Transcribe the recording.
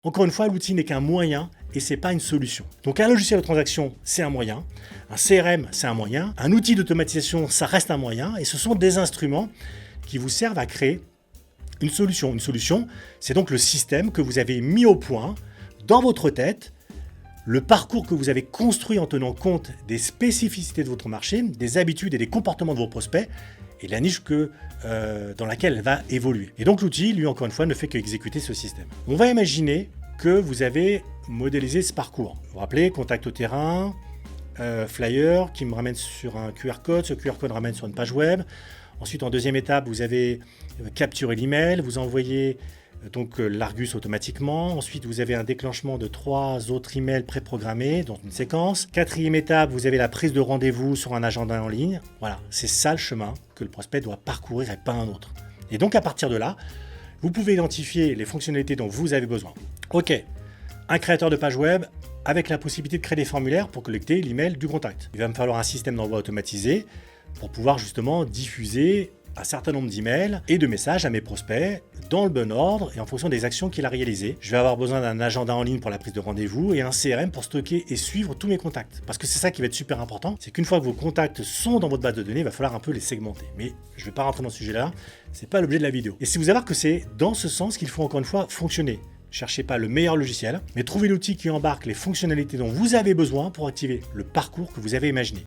Encore une fois, l'outil n'est qu'un moyen et c'est pas une solution. Donc un logiciel de transaction, c'est un moyen, un CRM, c'est un moyen, un outil d'automatisation, ça reste un moyen, et ce sont des instruments qui vous servent à créer une solution. Une solution, c'est donc le système que vous avez mis au point dans votre tête, le parcours que vous avez construit en tenant compte des spécificités de votre marché, des habitudes et des comportements de vos prospects, et la niche dans laquelle elle va évoluer. Et donc l'outil, lui, encore une fois, ne fait qu'exécuter ce système. On va imaginer que vous avez modélisé ce parcours. Vous vous rappelez, contact au terrain, flyer qui me ramène sur un QR code, ce QR code ramène sur une page web. Ensuite, en deuxième étape, vous avez capturé l'email, vous envoyez donc l'Argus automatiquement. Ensuite, vous avez un déclenchement de 3 autres emails préprogrammés dans une séquence. Quatrième étape, vous avez la prise de rendez-vous sur un agenda en ligne. Voilà, c'est ça le chemin que le prospect doit parcourir et pas un autre. Et donc, à partir de là, vous pouvez identifier les fonctionnalités dont vous avez besoin. Ok, un créateur de page web avec la possibilité de créer des formulaires pour collecter l'email du contact. Il va me falloir un système d'envoi automatisé pour pouvoir justement diffuser un certain nombre d'emails et de messages à mes prospects dans le bon ordre et en fonction des actions qu'il a réalisées. Je vais avoir besoin d'un agenda en ligne pour la prise de rendez-vous et un CRM pour stocker et suivre tous mes contacts. Parce que c'est ça qui va être super important, c'est qu'une fois que vos contacts sont dans votre base de données, il va falloir un peu les segmenter. Mais je ne vais pas rentrer dans ce sujet-là, c'est pas l'objet de la vidéo. Et si vous allez voir que c'est dans ce sens qu'il faut encore une fois fonctionner. Cherchez pas le meilleur logiciel, mais trouvez l'outil qui embarque les fonctionnalités dont vous avez besoin pour activer le parcours que vous avez imaginé.